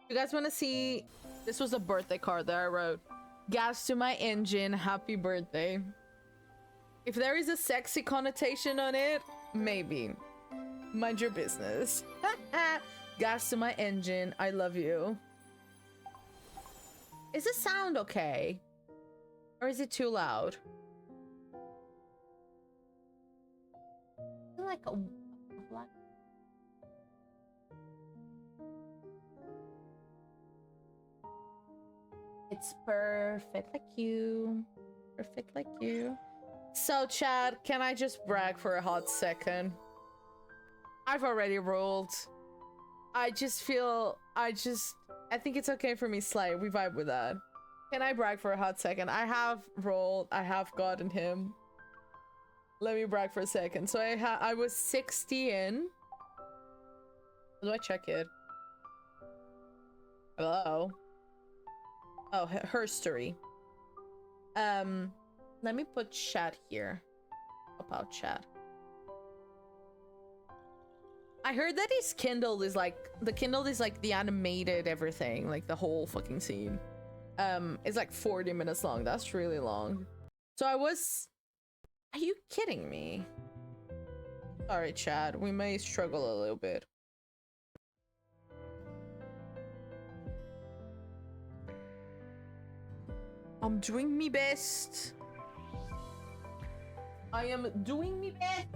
You guys want to see? This was a birthday card that I wrote. Gas to my engine, happy birthday. If there is a sexy connotation on it, maybe. Mind your business. Gas to my engine, I love you. Is the sound okay? Or is it too loud? Like a black. It's perfect like you. Perfect like you. So, Chad, can I just brag for a hot second? I've already rolled. I think it's okay for me, Slay. We vibe with that. Can I brag for a hot second? I have rolled. I have gotten him. Let me brag for a second. So I was 60 in. How do I check it? Hello? Oh, herstory. Let me put chat here. About chat. I heard that his Kindle is like the animated everything, like the whole fucking scene. It's like 40 minutes long. That's really long. So are you kidding me? Sorry, Chad. We may struggle a little bit. I'm doing me best. I am doing me best.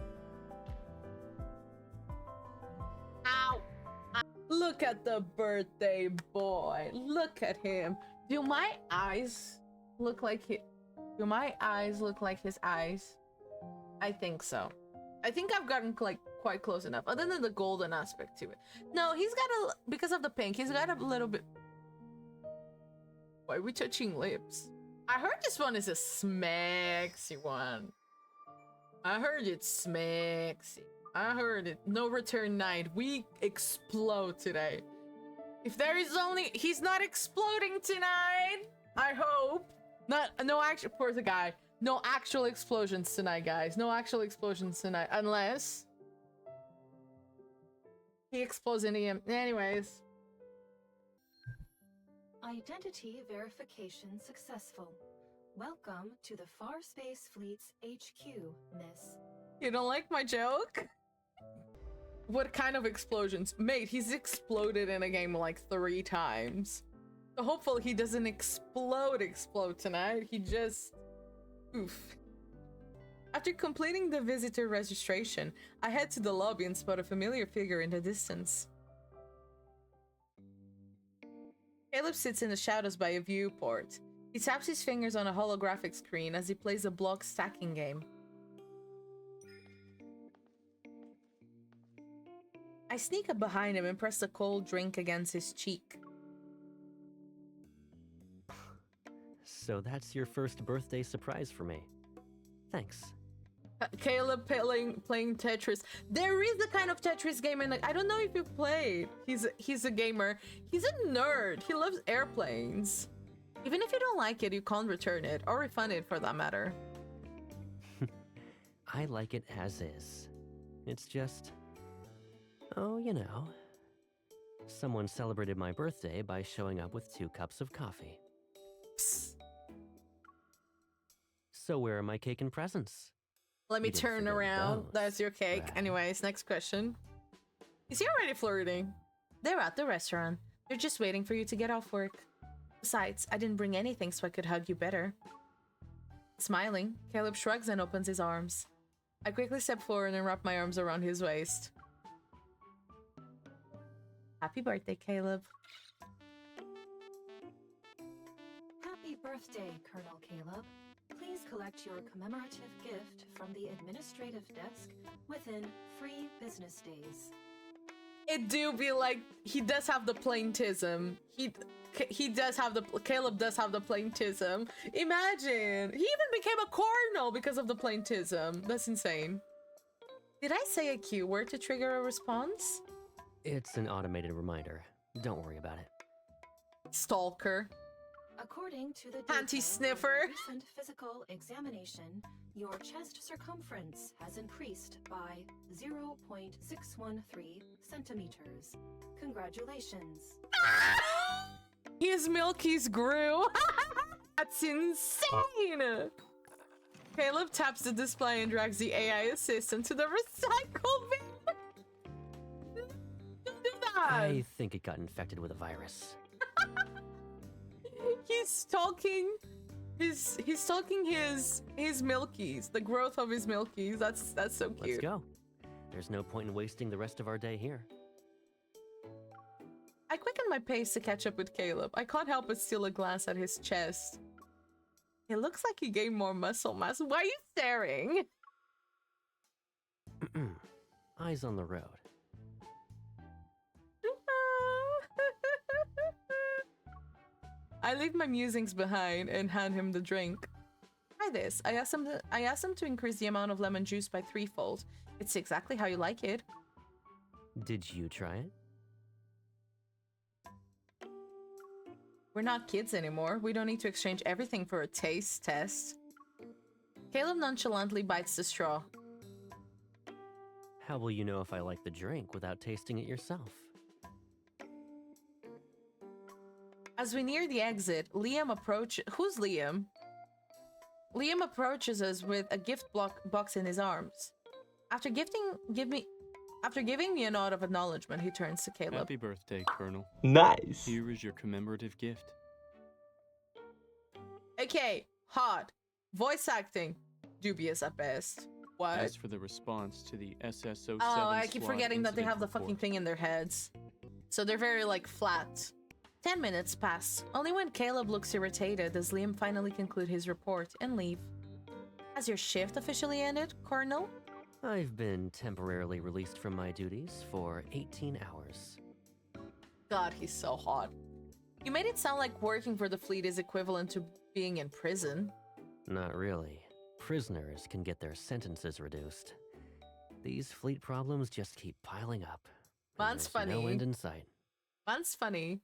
Ow. Look at the birthday boy. Look at him. Do my eyes look like his eyes? I think so. I think I've gotten like quite close enough, other than the golden aspect to it. No, he's got because of the pink, he's got a little bit. Why are we touching lips? I heard this one is a smexy one. I heard it's smexy. I heard it. No return night. We explode today. If there is only... He's not exploding tonight. I hope. No actual... Poor the guy. No actual explosions tonight, guys. No actual explosions tonight. Unless... he explodes into him. Anyways. Identity verification successful. Welcome to the Far Space Fleet's HQ, miss. You don't like my joke? What kind of explosions? Mate, he's exploded in a game like 3 times. So hopefully he doesn't explode tonight. He just... oof. After completing the visitor registration, I head to the lobby and spot a familiar figure in the distance. Caleb sits in the shadows by a viewport. He taps his fingers on a holographic screen as he plays a block stacking game. I sneak up behind him and press a cold drink against his cheek. So that's your first birthday surprise for me. Thanks. Caleb playing Tetris. There is the kind of Tetris game in I don't know if you played. He's a gamer. He's a nerd. He loves airplanes. Even if you don't like it, you can't return it or refund it for that matter. I like it as is. It's just... oh, you know. Someone celebrated my birthday by showing up with 2 cups of coffee. Psst. So where are my cake and presents? Let me turn around. That's your cake. Right. Anyways, next question. Is he already flirting? They're at the restaurant. They're just waiting for you to get off work. Besides, I didn't bring anything so I could hug you better. Smiling, Caleb shrugs and opens his arms. I quickly step forward and wrap my arms around his waist. Happy birthday, Caleb. Happy birthday, Colonel Caleb. Please collect your commemorative gift from the administrative desk within 3 business days. It do be like, he does have the plaintism. Caleb does have the plaintism. Imagine, he even became a cardinal because of the plaintism. That's insane. Did I say a cue word to trigger a response? It's an automated reminder. Don't worry about it. Stalker. According to the Panty data sniffer. of the recent physical examination, your chest circumference has increased by 0.613 centimeters. Congratulations. His milkies grew. That's insane. Caleb taps the display and drags the AI assistant to the recycle bin. Don't do that. I think it got infected with a virus. He's stalking his milkies, the growth of his milkies. That's so cute. Let's go. There's no point in wasting the rest of our day here. I quickened my pace to catch up with Caleb. I can't help but steal a glance at his chest. It looks like he gained more muscle mass. Why are you staring? Eyes on the road. I leave my musings behind and hand him the drink. Try this. I asked him to increase the amount of lemon juice by 3-fold. It's exactly how you like it. Did you try it? We're not kids anymore. We don't need to exchange everything for a taste test. Caleb nonchalantly bites the straw. How will you know if I like the drink without tasting it yourself? As we near the exit, Liam Who's Liam? Liam approaches us with a gift box in his arms. After giving me a nod of acknowledgement, he turns to Caleb. Happy birthday, Colonel. Nice. Here is your commemorative gift. Okay, hot. Voice acting. Dubious at best. What? As for the response to the SSO7 Oh, I keep SWAT forgetting that they have the incident fucking report. thing in their heads. So they're very, like, flat. 10 minutes pass. Only when Caleb looks irritated does Liam finally conclude his report and leave. Has your shift officially ended, Colonel? I've been temporarily released from my duties for 18 hours. God, he's so hot. You made it sound like working for the fleet is equivalent to being in prison. Not really. Prisoners can get their sentences reduced. These fleet problems just keep piling up. and Man's there's no funny. end in sight. That's funny.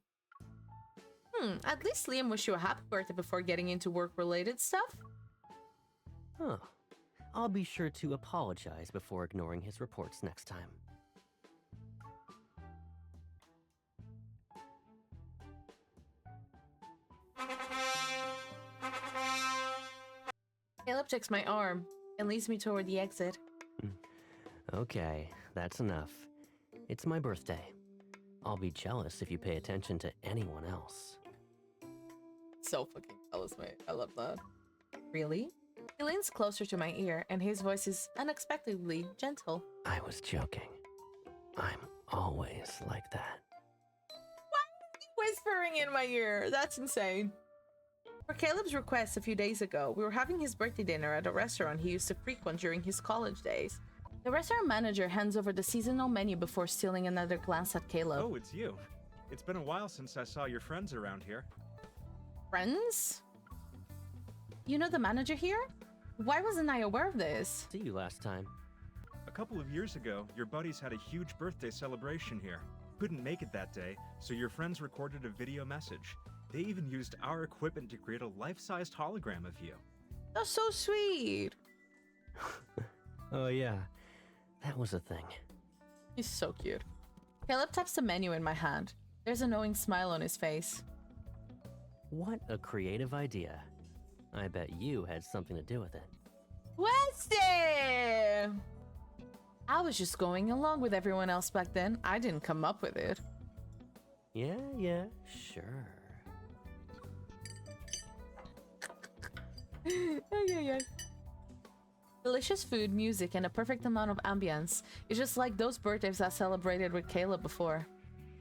At least Liam wished you a happy birthday before getting into work-related stuff. Huh. I'll be sure to apologize before ignoring his reports next time. Caleb takes my arm and leads me toward the exit. Okay, that's enough. It's my birthday. I'll be jealous if you pay attention to anyone else. So fucking jealous, mate. I love that. Really? He leans closer to my ear, and his voice is unexpectedly gentle. I was joking. I'm always like that. Whispering in my ear. That's insane. For Caleb's request a few days ago, we were having his birthday dinner at a restaurant he used to frequent during his college days. The restaurant manager hands over the seasonal menu before stealing another glance at Caleb. Oh, it's you. It's been a while since I saw your friends around here. Friends? You know the manager here? Why wasn't I aware of this? See you last time. A couple of years ago, your buddies had a huge birthday celebration here. Couldn't make it that day, so your friends recorded a video message. They even used our equipment to create a life-sized hologram of you. That's so sweet. Oh yeah, that was a thing. He's so cute. Caleb taps the menu in my hand. There's a knowing smile on his face. What a creative idea. I bet you had something to do with it. Wednesday! I was just going along with everyone else back then. I didn't come up with it. Yeah, sure. Yeah. Delicious food, music, and a perfect amount of ambience. It's just like those birthdays I celebrated with Caleb before.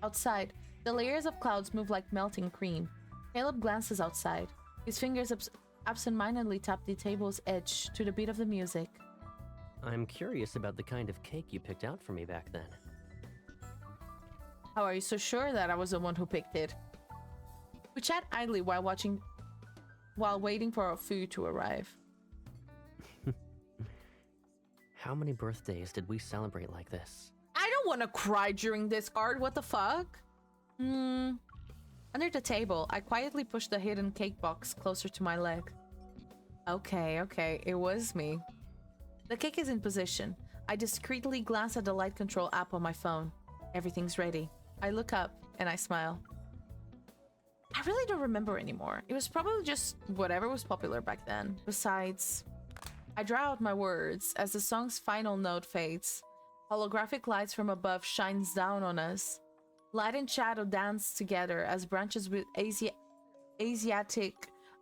Outside, the layers of clouds move like melting cream. Caleb glances outside. His fingers absentmindedly tap the table's edge to the beat of the music. I'm curious about the kind of cake you picked out for me back then. How are you so sure that I was the one who picked it? We chat idly while waiting for our food to arrive. How many birthdays did we celebrate like this? I don't want to cry during this card. What the fuck? Under the table, I quietly pushed the hidden cake box closer to my leg. Okay, it was me. The cake is in position. I discreetly glance at the light control app on my phone. Everything's ready. I look up and I smile. I really don't remember anymore. It was probably just whatever was popular back then. Besides, I draw out my words as the song's final note fades. Holographic lights from above shines down on us. Light and shadow dance together as branches with Asiatic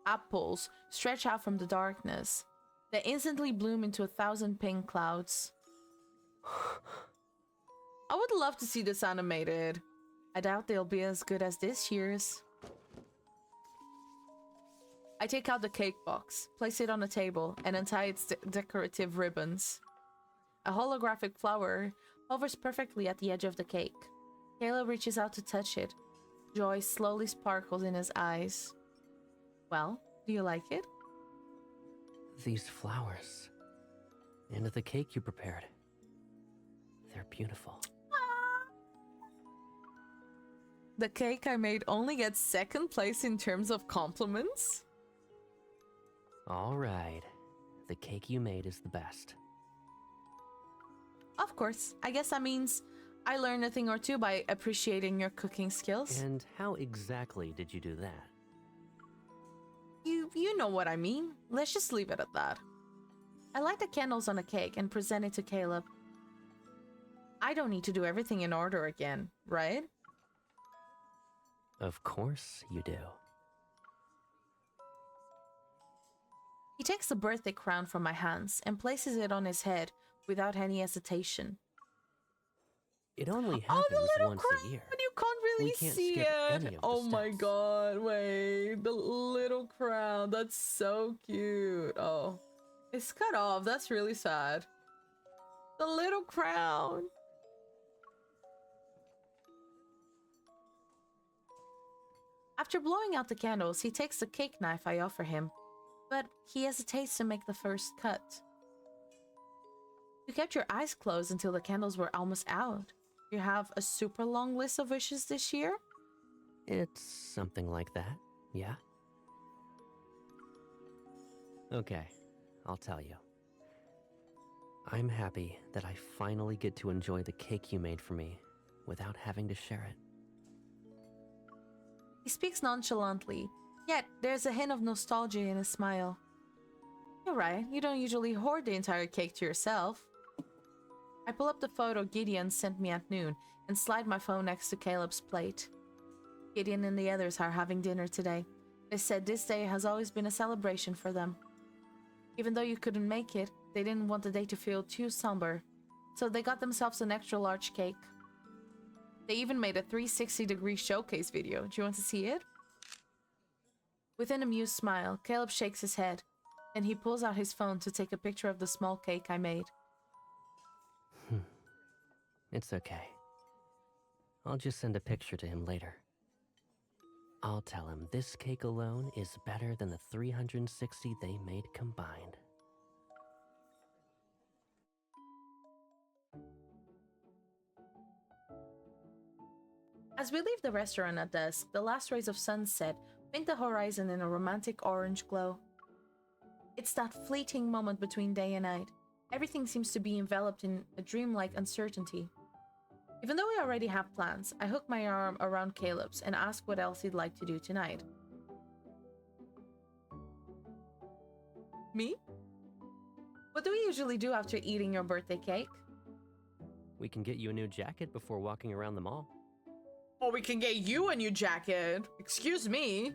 apples stretch out from the darkness. They instantly bloom into 1,000 pink clouds. I would love to see this animated. I doubt they'll be as good as this year's. I take out the cake box, place it on a table, and untie its decorative ribbons. A holographic flower hovers perfectly at the edge of the cake. Caleb reaches out to touch it. Joy slowly sparkles in his eyes. Well, do you like it? These flowers. And the cake you prepared. They're beautiful. The cake I made only gets second place in terms of compliments? All right. The cake you made is the best. Of course. I guess that means I learned a thing or two by appreciating your cooking skills. And how exactly did you do that? You know what I mean. Let's just leave it at that. I light the candles on the cake and present it to Caleb. I don't need to do everything in order again, right? Of course you do. He takes the birthday crown from my hands and places it on his head without any hesitation. It only Oh, happens the little once crown! a year. You can't really We can't see skip it. any of the Oh my steps. god, wait. The little crown. That's so cute. Oh. It's cut off. That's really sad. The little crown. After blowing out the candles, he takes the cake knife I offer him, but he hesitates to make the first cut. You kept your eyes closed until the candles were almost out. You have a super long list of wishes this year? It's something like that, yeah? Okay, I'll tell you. I'm happy that I finally get to enjoy the cake you made for me without having to share it. He speaks nonchalantly, yet there's a hint of nostalgia in his smile. You're right, you don't usually hoard the entire cake to yourself. I pull up the photo Gideon sent me at noon and slide my phone next to Caleb's plate. Gideon and the others are having dinner today. They said this day has always been a celebration for them. Even though you couldn't make it, they didn't want the day to feel too somber, so they got themselves an extra large cake. They even made a 360-degree showcase video. Do you want to see it? With an amused smile, Caleb shakes his head, and he pulls out his phone to take a picture of the small cake I made. It's okay. I'll just send a picture to him later. I'll tell him this cake alone is better than the 360 they made combined. As we leave the restaurant at dusk, the last rays of sunset paint the horizon in a romantic orange glow. It's that fleeting moment between day and night. Everything seems to be enveloped in a dreamlike uncertainty. Even though we already have plans, I hook my arm around Caleb's and ask what else he'd like to do tonight. Me? What do we usually do after eating your birthday cake? We can get you a new jacket before walking around the mall. Or we can get you a new jacket. Excuse me.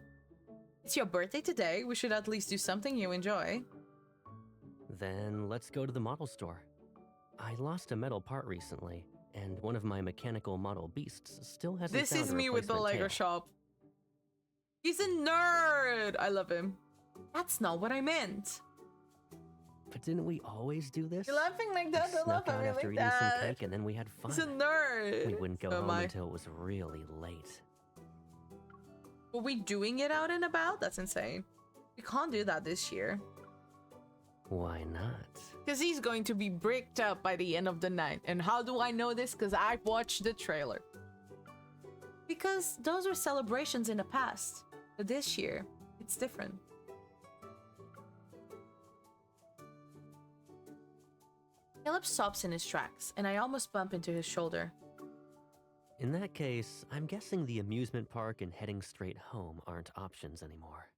It's your birthday today. We should at least do something you enjoy. Then let's go to the model store. I lost a metal part recently, and one of my mechanical model beasts still hasn't This found is a me with the replacement Lego tail. shop. He's a nerd. I love him. That's not what I meant. But didn't we always do this? You're laughing like that. We Don't laugh snuck at out me after like eating some that. cake, and then we had fun. He's a nerd. We wouldn't go So am home I. until it was really late. Were we doing it out and about? That's insane. We can't do that this year. Why not? Because he's going to be bricked up by the end of the night. And how do I know this? Because I watched the trailer. Because those were celebrations in the past. But this year, it's different. Caleb stops in his tracks, and I almost bump into his shoulder. In that case, I'm guessing the amusement park and heading straight home aren't options anymore.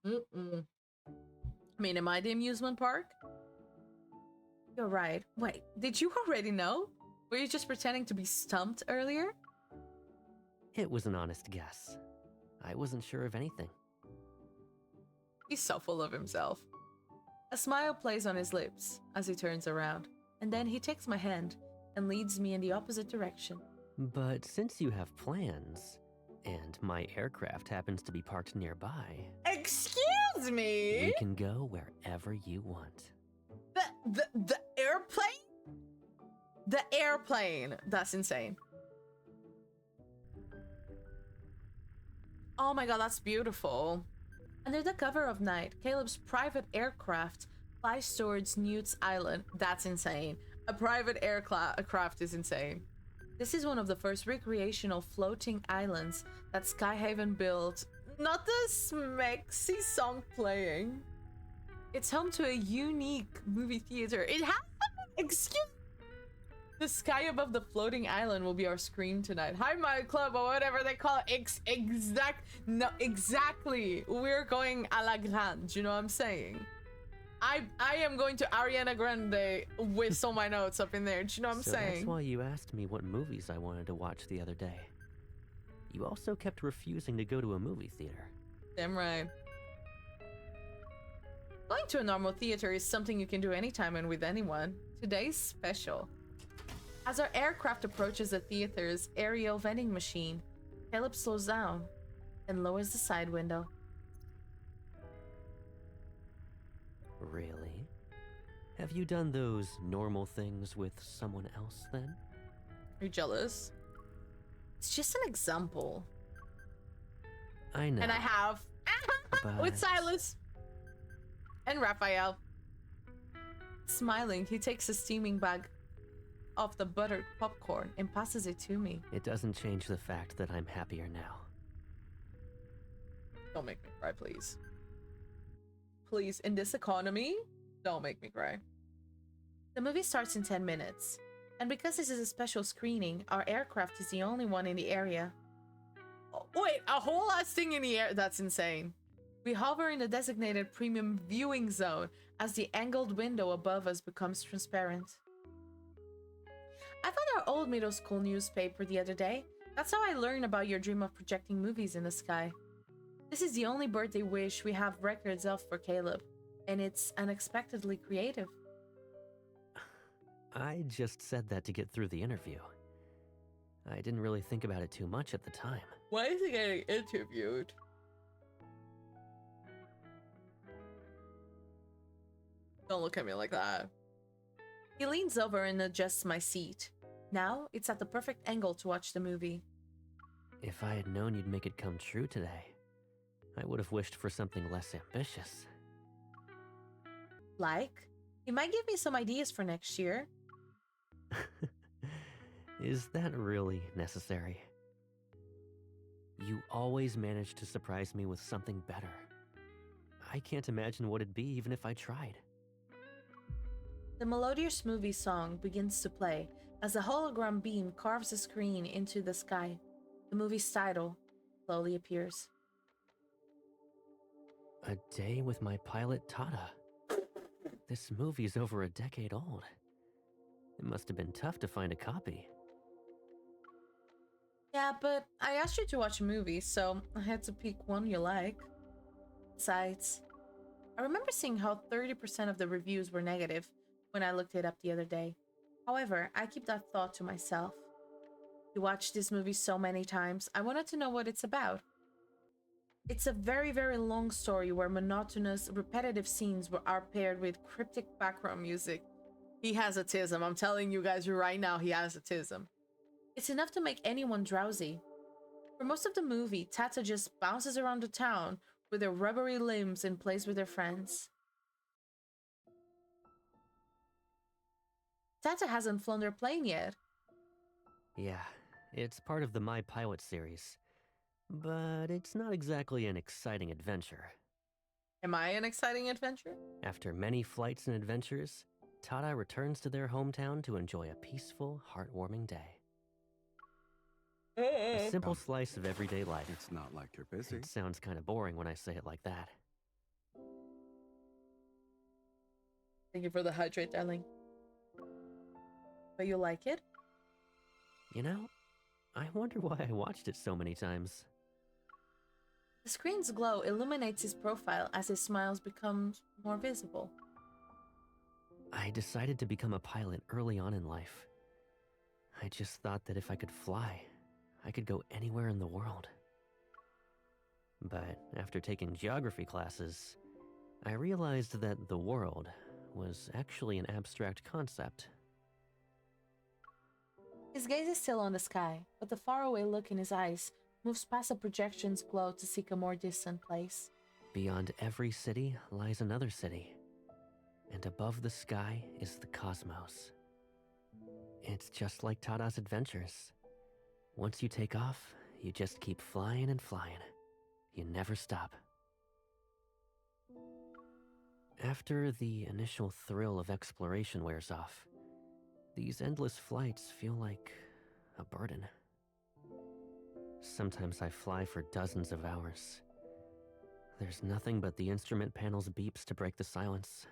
Mm-mm. I mean, am I the amusement park? You're right. Wait, did you already know? Were you just pretending to be stumped earlier? It was an honest guess. I wasn't sure of anything. He's so full of himself. A smile plays on his lips as he turns around, and then he takes my hand and leads me in the opposite direction. But since you have plans, and my aircraft happens to be parked nearby, Excuse me? we can go wherever you want. The airplane? The airplane. That's insane. Oh my god, that's beautiful. Under the cover of night, Caleb's private aircraft flies towards Newt's Island. That's insane. A private aircraft is insane. This is one of the first recreational floating islands that Skyhaven built. Not the Smexy song playing. It's home to a unique movie theater. It has, excuse. The sky above the floating island will be our screen tonight. Hi, my club, or whatever they call it. Exactly. We're going a la grande. You know what I'm saying? I am going to Ariana Grande with all my notes up in there. Do you know what I'm saying? That's why you asked me what movies I wanted to watch the other day. You also kept refusing to go to a movie theater. Damn right. Going to a normal theater is something you can do anytime and with anyone. Today's special. As our aircraft approaches the theater's aerial vending machine, Caleb slows down and lowers the side window. Really? Have you done those normal things with someone else then? Are you jealous? It's just an example. I know. And I have with but- Silas and Raphael. Smiling, he takes a steaming bag of the buttered popcorn and passes it to me. It doesn't change the fact that I'm happier now. Don't make me cry, please. Please, in this economy, don't make me cry. The movie starts in 10 minutes, and because this is a special screening, our aircraft is the only one in the area. Oh, wait, a whole ass thing in the air? That's insane. We hover in the designated premium viewing zone as the angled window above us becomes transparent. I found our old middle school newspaper the other day. That's how I learned about your dream of projecting movies in the sky. This is the only birthday wish we have records of for Caleb, and it's unexpectedly creative. I just said that to get through the interview. I didn't really think about it too much at the time. Why is he getting interviewed? Don't look at me like that. He leans over and adjusts my seat. Now, it's at the perfect angle to watch the movie. If I had known you'd make it come true today, I would have wished for something less ambitious. Like? You might give me some ideas for next year. Is that really necessary? You always manage to surprise me with something better. I can't imagine what it'd be even if I tried. The melodious movie song begins to play as a hologram beam carves a screen into the sky. The movie's title slowly appears. A Day with My Pilot Tata. This movie's over a decade old. It must have been tough to find a copy. Yeah, but I asked you to watch a movie, so I had to pick one you like. Besides, I remember seeing how 30% of the reviews were negative when I looked it up the other day. However, I keep that thought to myself. You watched this movie so many times, I wanted to know what it's about. It's a very, very long story where monotonous, repetitive scenes are paired with cryptic background music. He has autism. I'm telling you guys right now, he has autism. It's enough to make anyone drowsy. For most of the movie, Tata just bounces around the town with her rubbery limbs and plays with her friends. Tata hasn't flown their plane yet. Yeah, it's part of the My Pilot series. But it's not exactly an exciting adventure. Am I an exciting adventure? After many flights and adventures, Tata returns to their hometown to enjoy a peaceful, heartwarming day. A simple slice of everyday life. It's not like you're busy. It sounds kind of boring when I say it like that. Thank you for the hydrate, darling. But you like it? You know, I wonder why I watched it so many times. The screen's glow illuminates his profile as his smiles become more visible. I decided to become a pilot early on in life. I just thought that if I could fly, I could go anywhere in the world. But after taking geography classes, I realized that the world was actually an abstract concept. His gaze is still on the sky, but the faraway look in his eyes moves past the projection's glow to seek a more distant place. Beyond every city lies another city, and above the sky is the cosmos. It's just like Tada's adventures. Once you take off, you just keep flying and flying. You never stop. After the initial thrill of exploration wears off, these endless flights feel like a burden. Sometimes I fly for dozens of hours. There's nothing but the instrument panel's beeps to break the silence.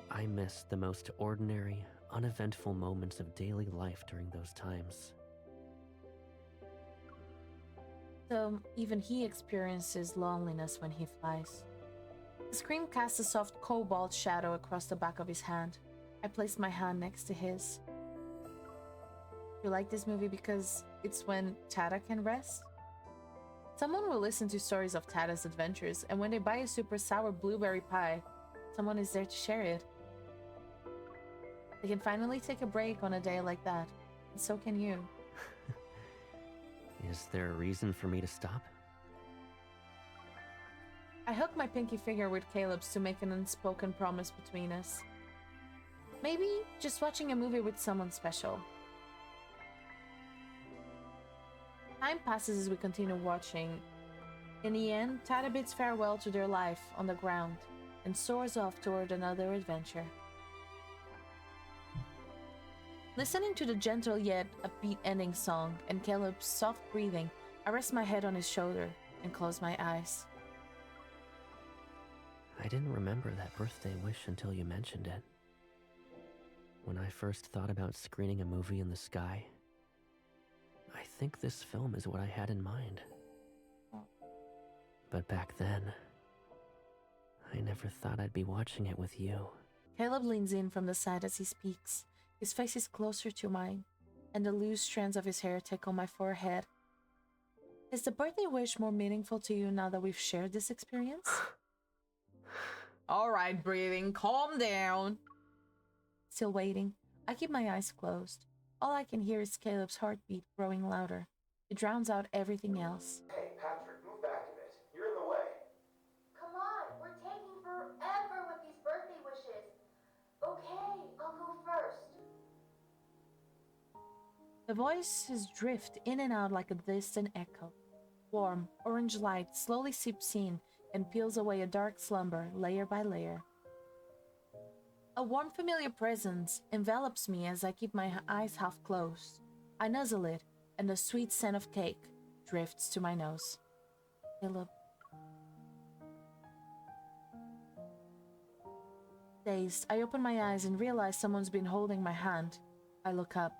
I miss the most ordinary, uneventful moments of daily life during those times. So even he experiences loneliness when he flies. The screen casts a soft cobalt shadow across the back of his hand. I placed my hand next to his. You like this movie because it's when Tada can rest? Someone will listen to stories of Tada's adventures, and when they buy a super sour blueberry pie, someone is there to share it. They can finally take a break on a day like that, and so can you. Is there a reason for me to stop? I hooked my pinky finger with Caleb's to make an unspoken promise between us. Maybe just watching a movie with someone special. Time passes as we continue watching. In the end, Tada bids farewell to their life on the ground and soars off toward another adventure. Listening to the gentle yet upbeat ending song and Caleb's soft breathing, I rest my head on his shoulder and close my eyes. I didn't remember that birthday wish until you mentioned it. When I first thought about screening a movie in the sky, I think this film is what I had in mind. But back then, I never thought I'd be watching it with you. Caleb leans in from the side as he speaks. His face is closer to mine, and the loose strands of his hair tickle my forehead. Is the birthday wish more meaningful to you now that we've shared this experience? Alright, breathing, calm down. Still waiting, I keep my eyes closed. All I can hear is Caleb's heartbeat growing louder. It drowns out everything else. Hey, Patrick, move back a bit. You're in the way. Come on, we're taking forever with these birthday wishes. Okay, I'll go first. The voices drift in and out like a distant echo. Warm, orange light slowly seeps in and peels away a dark slumber layer by layer. A warm, familiar presence envelops me as I keep my eyes half closed. I nuzzle it, and the sweet scent of cake drifts to my nose. Caleb. Dazed, I open my eyes and realize someone's been holding my hand. I look up.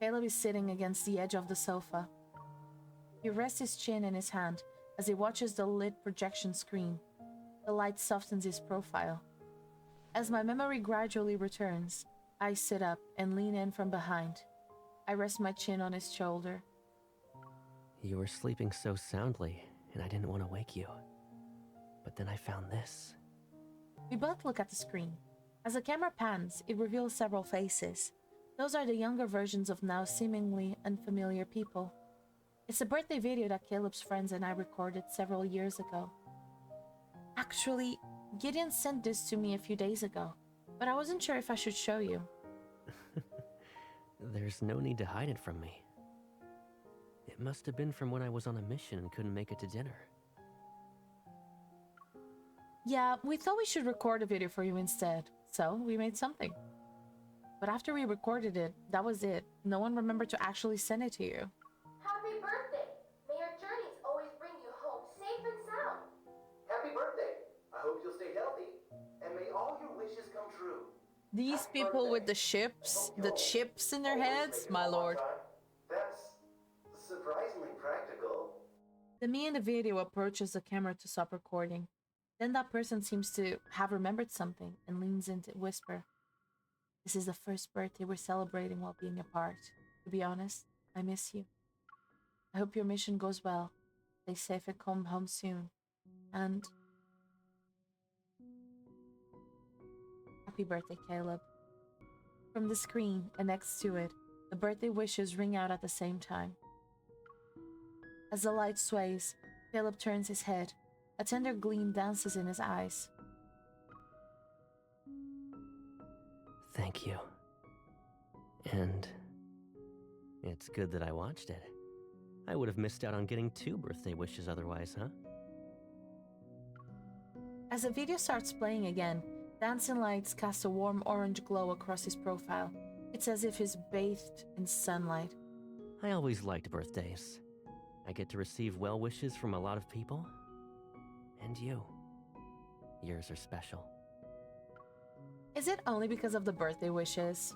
Caleb is sitting against the edge of the sofa. He rests his chin in his hand as he watches the lit projection screen. The light softens his profile. As my memory gradually returns, I sit up and lean in from behind. I rest my chin on his shoulder. You were sleeping so soundly, and I didn't want to wake you. But then I found this. We both look at the screen. As the camera pans, it reveals several faces. Those are the younger versions of now seemingly unfamiliar people. It's a birthday video that Caleb's friends and I recorded several years ago. Actually, Gideon sent this to me a few days ago, but I wasn't sure if I should show you. There's no need to hide it from me. It must have been from when I was on a mission and couldn't make it to dinner. Yeah, we thought we should record a video for you instead, so we made something. But after we recorded it, that was it. No one remembered to actually send it to you. Happy birthday! May your journeys always bring you home safe and sound. Happy birthday! I hope you'll stay healthy, and may all your wishes come true. These Happy people with birthday. the I ships, hope the you'll chips in their always heads, make it my home on lord. time. That's surprisingly practical. The me in the video approaches the camera to stop recording. Then that person seems to have remembered something and leans in to whisper. This is the first birthday we're celebrating while being apart. To be honest, I miss you. I hope your mission goes well. Stay safe and come home soon. And happy birthday, Caleb. From the screen and next to it, the birthday wishes ring out at the same time. As the light sways, Caleb turns his head. A tender gleam dances in his eyes. Thank you. And it's good that I watched it. I would have missed out on getting 2 birthday wishes otherwise, huh? As the video starts playing again, dancing lights cast a warm orange glow across his profile. It's as if he's bathed in sunlight. I always liked birthdays. I get to receive well wishes from a lot of people. And you. Yours are special. Is it only because of the birthday wishes?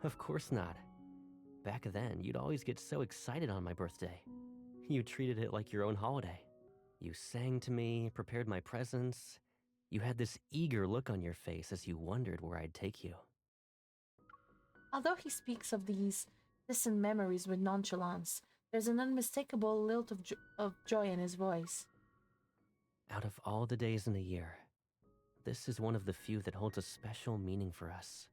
Of course not. Back then, you'd always get so excited on my birthday. You treated it like your own holiday. You sang to me, prepared my presents. You had this eager look on your face as you wondered where I'd take you. Although he speaks of these distant memories with nonchalance, there's an unmistakable lilt of joy in his voice. Out of all the days in the year, this is one of the few that holds a special meaning for us.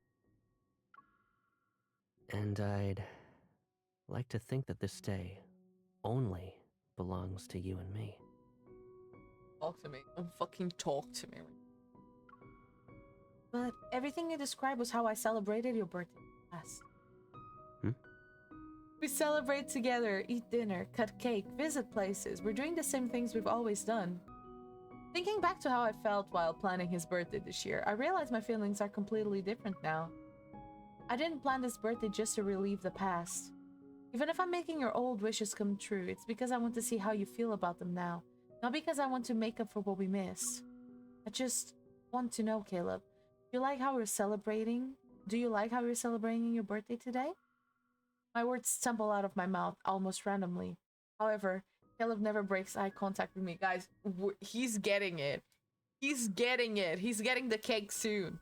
And I'd like to think that this day only belongs to you and me. Talk to me. Don't fucking talk to me. But everything you described was how I celebrated your birthday last. We celebrate together, eat dinner, cut cake, visit places. We're doing the same things we've always done. Thinking back to how I felt while planning his birthday this year, I realize my feelings are completely different now. I didn't plan this birthday just to relive the past. Even if I'm making your old wishes come true, it's because I want to see how you feel about them now. Not because I want to make up for what we missed. I just want to know, Caleb. Do you like how we're celebrating? Do you like how we're celebrating your birthday today? My words stumble out of my mouth almost randomly. However, Caleb never breaks eye contact with me. Guys, he's getting it. He's getting it. He's getting the cake soon.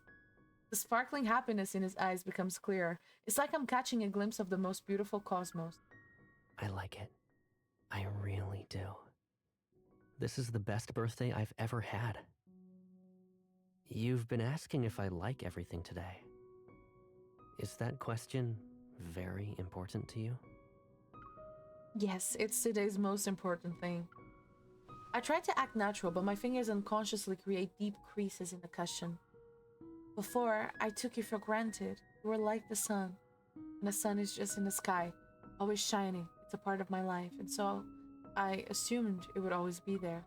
The sparkling happiness in his eyes becomes clearer. It's like I'm catching a glimpse of the most beautiful cosmos. I like it. I really do. This is the best birthday I've ever had. You've been asking if I like everything today. Is that question very important to you? Yes, it's today's most important thing. I try to act natural, but my fingers unconsciously create deep creases in the cushion. Before, I took you for granted. You were like the sun. And the sun is just in the sky, always shining. It's a part of my life, and so I assumed it would always be there.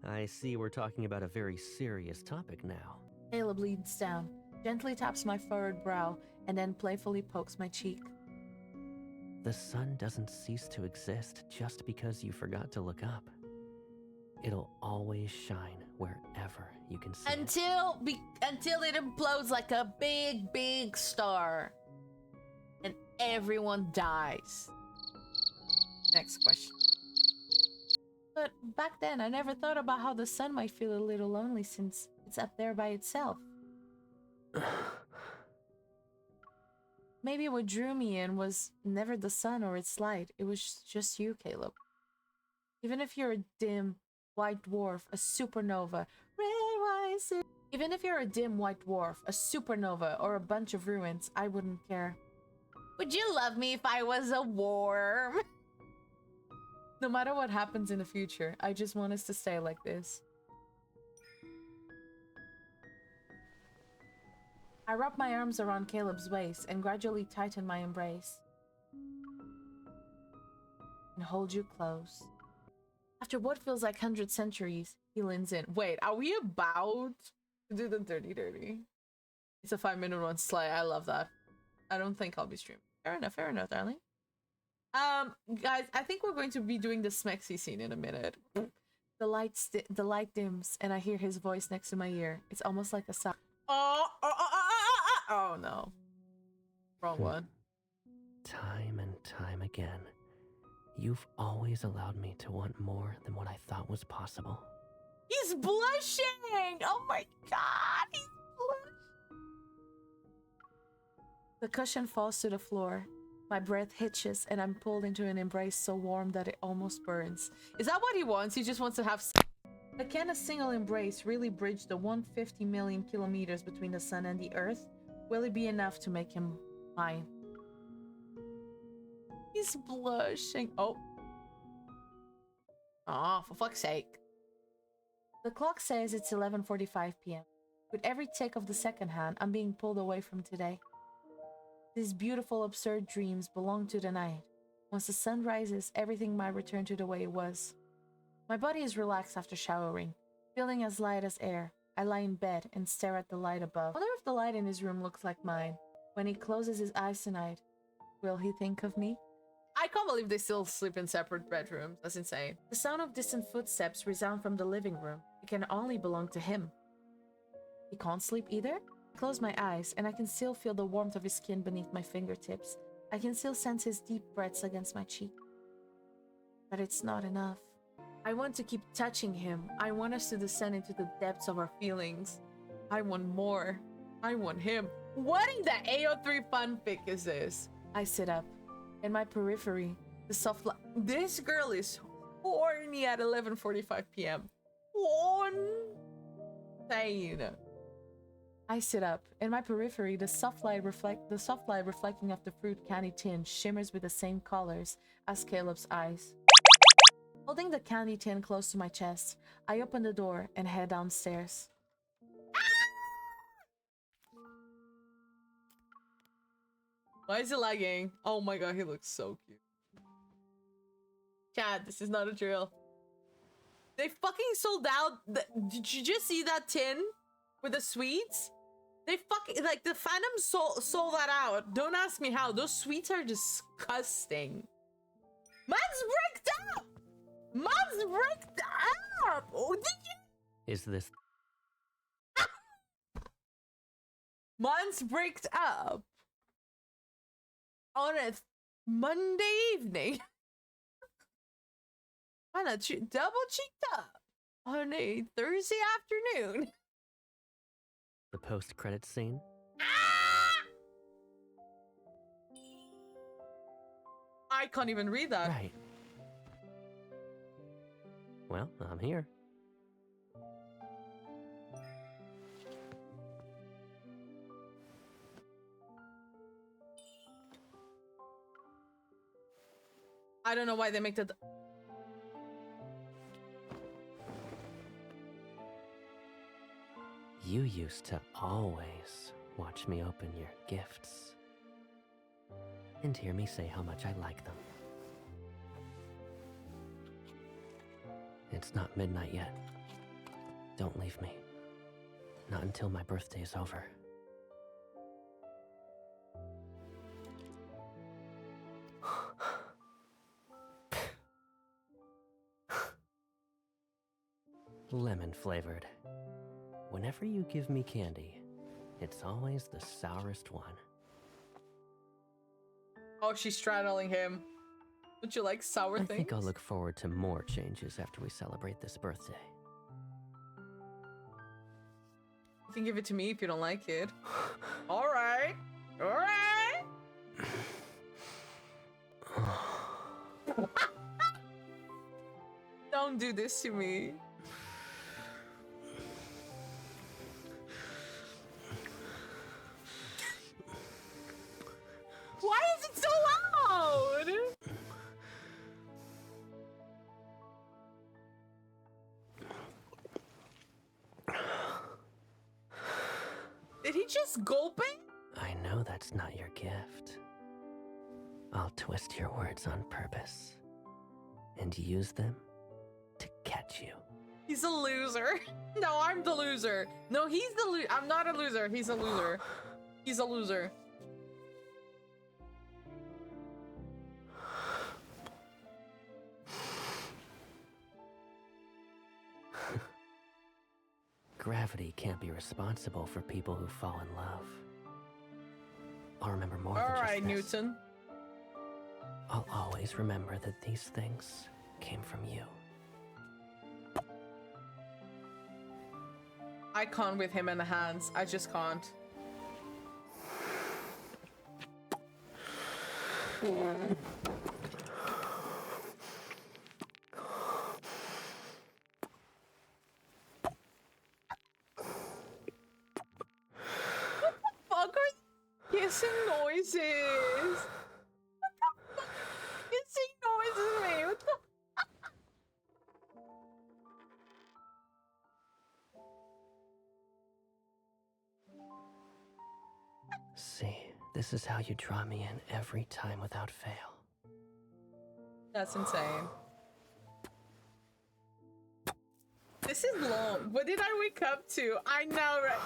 I see we're talking about a very serious topic now. Caleb leans down, gently taps my furrowed brow, and then playfully pokes my cheek. The sun doesn't cease to exist just because you forgot to look up. It'll always shine wherever you can see it. Until it implodes like a big, big star. And everyone dies. Next question. But back then, I never thought about how the sun might feel a little lonely since it's up there by itself. Maybe what drew me in was never the sun or its light. It was just you, Caleb. Even if you're a dim white dwarf, a supernova, even if you're a dim white dwarf, a supernova, or a bunch of ruins, I wouldn't care. Would you love me if I was a worm? No matter what happens in the future, I just want us to stay like this. I wrap my arms around Caleb's waist and gradually tighten my embrace. And hold you close. After what feels like 100 centuries, he leans in. Wait, are we about to do the dirty? It's a 5-minute one. Slay. I love that. I don't think I'll be streaming. Fair enough, darling. Guys, I think we're going to be doing the Smexy scene in a minute. The light dims, and I hear his voice next to my ear. It's almost like a sound. Oh no. Wrong one. Time and time again, you've always allowed me to want more than what I thought was possible. He's blushing! Oh my god, he's blushing! The cushion falls to the floor. My breath hitches, and I'm pulled into an embrace so warm that it almost burns. Is that what he wants? He just wants to have But can a single embrace really bridge the 150 million kilometers between the sun and the earth? Will it be enough to make him mine? He's blushing. Oh. Aw, for fuck's sake. The clock says it's 11:45 p.m. With every tick of the second hand, I'm being pulled away from today. These beautiful, absurd dreams belong to the night. Once the sun rises, everything might return to the way it was. My body is relaxed after showering, feeling as light as air. I lie in bed and stare at the light above. I wonder if the light in his room looks like mine. When he closes his eyes tonight, will he think of me? I can't believe they still sleep in separate bedrooms. That's insane. The sound of distant footsteps resound from the living room. It can only belong to him. He can't sleep either? I close my eyes, and I can still feel the warmth of his skin beneath my fingertips. I can still sense his deep breaths against my cheek. But it's not enough. I want to keep touching him. I want us to descend into the depths of our feelings. I want more. I want him. What in the AO3 fanfic is this? I sit up. In my periphery, the soft light. This girl is horny at 11:45 p.m. Insane. I sit up. In my periphery, the soft light reflecting off the fruit candy tin shimmers with the same colors as Caleb's eyes. Holding the candy tin close to my chest, I open the door and head downstairs. Why is he lagging? Oh my god, he looks so cute. Chad, this is not a drill. They fucking sold out. Did you just see that tin with the sweets? They fucking, like, the fandom sold that out. Don't ask me how. Those sweets are disgusting. Man's bricked up! Man's bricked up! Oh, did you? Is this... Man's bricked up on a Monday evening. On a double cheeked up on a Thursday afternoon. the post-credits scene? I can't even read that. Right. Well, I'm here. I don't know why they make that. You used to always watch me open your gifts and hear me say how much I like them. It's not midnight yet. Don't leave me. Not until my birthday's over. Lemon flavored. Whenever you give me candy, it's always the sourest one. Oh, she's straddling him. Would you like sour I things? think I'll look forward to more changes after we celebrate this birthday. You can give it to me if you don't like it. All right. All right. Don't do this to me. Why is it so loud? Did he just gulp it? I know that's not your gift. I'll twist your words on purpose and use them to catch you. He's a loser. No, I'm the loser. No, he's the loser. I'm not a loser. He's a loser. He's a loser. Gravity can't be responsible for people who fall in love. I'll remember more than All just right, this. Newton. I'll always remember that these things came from you. I can't with him in the hands. I just can't. What the fuck are kissing noises? What the fuck are kissing noises, man? What the See, this is how you draw me in every time without fail. That's insane. This is long. What did I wake up to? I know, right?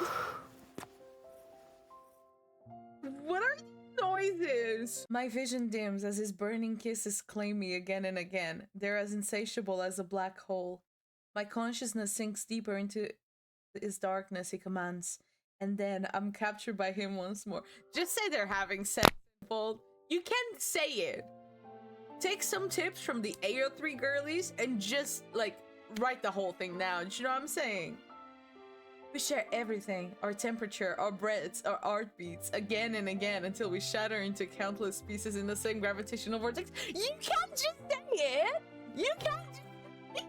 What are these noises? My vision dims as his burning kisses claim me again and again. They're as insatiable as a black hole. My consciousness sinks deeper into his darkness he commands. And then I'm captured by him once more. Just say they're having sex, Fold. You can say it. Take some tips from the AO3 girlies and just, like, write the whole thing down. Do you know what I'm saying? We share everything. Our temperature, our breaths, our heartbeats, again and again until we shatter into countless pieces in the same gravitational vortex. You can't just say it! You can't just say it!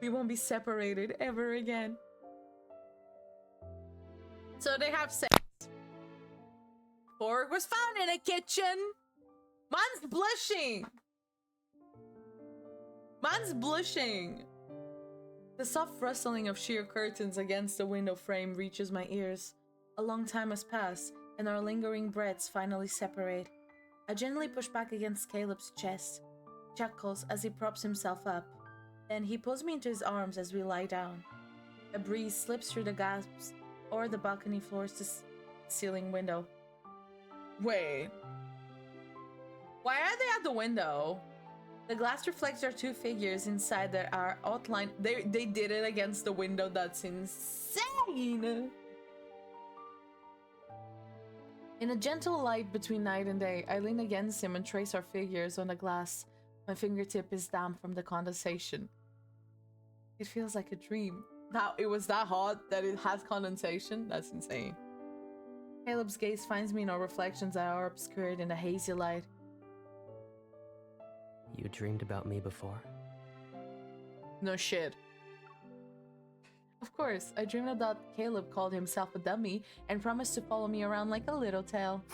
We won't be separated ever again. So they have sex. Pork was found in a kitchen. Man's blushing. Man's blushing. The soft rustling of sheer curtains against the window frame reaches my ears. A long time has passed, and our lingering breaths finally separate. I gently push back against Caleb's chest, chuckles as he props himself up. Then he pulls me into his arms as we lie down. A breeze slips through the gaps or the balcony floors to ceiling window. Wait. Why are they at the window? The glass reflects our two figures inside that are outlined. They did it against the window. That's insane. In a gentle light between night and day, I lean against him and trace our figures on the glass. My fingertip is damp from the condensation. It feels like a dream. Now, it was that hot that it has condensation? That's insane. Caleb's gaze finds me in our reflections that are obscured in the hazy light. You dreamed about me before? No shit. Of course, I dreamed that Caleb called himself a dummy and promised to follow me around like a little tail.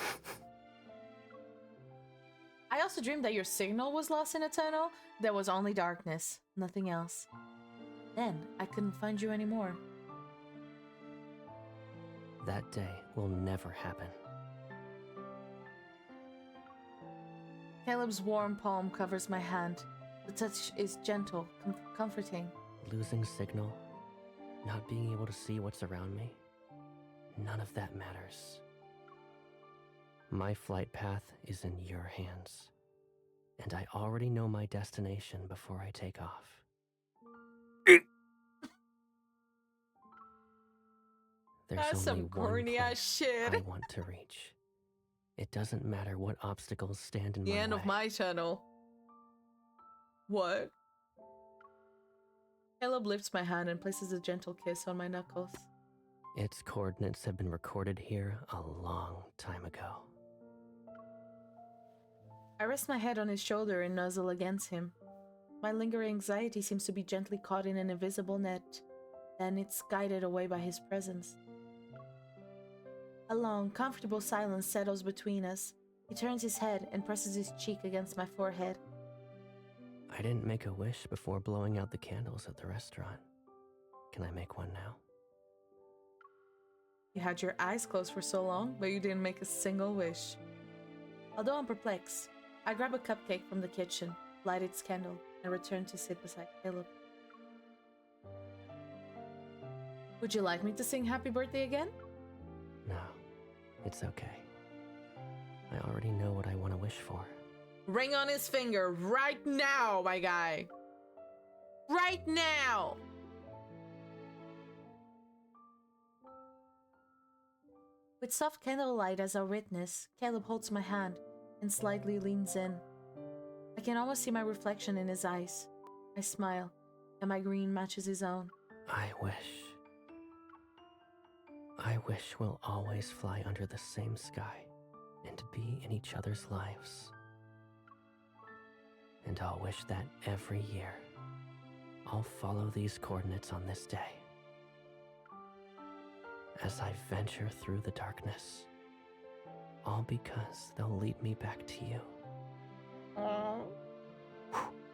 I also dreamed that your signal was lost in a tunnel. There was only darkness, nothing else. Then, I couldn't find you anymore. That day will never happen. Caleb's warm palm covers my hand. The touch is gentle, comforting. Losing signal, not being able to see what's around me, none of that matters. My flight path is in your hands, and I already know my destination before I take off. There's That's only some one corny ass place shit. I want to reach. It doesn't matter what obstacles stand in The my end way. of my tunnel. What? Caleb lifts my hand and places a gentle kiss on my knuckles. Its coordinates have been recorded here a long time ago. I rest my head on his shoulder and nuzzle against him. My lingering anxiety seems to be gently caught in an invisible net. Then it's guided away by his presence. A long, comfortable silence settles between us. He turns his head and presses his cheek against my forehead. I didn't make a wish before blowing out the candles at the restaurant. Can I make one now? You had your eyes closed for so long, but you didn't make a single wish. Although I'm perplexed, I grab a cupcake from the kitchen, light its candle, and return to sit beside Caleb. Would you like me to sing happy birthday again? No, it's okay. I already know what I want to wish for. Ring on his finger right now, my guy. Right now. With soft candlelight as our witness, Caleb holds my hand and slightly leans in. I can almost see my reflection in his eyes. I smile, and my green matches his own. I wish we'll always fly under the same sky and be in each other's lives. And I'll wish that every year I'll follow these coordinates on this day. As I venture through the darkness, all because they'll lead me back to you. Aww.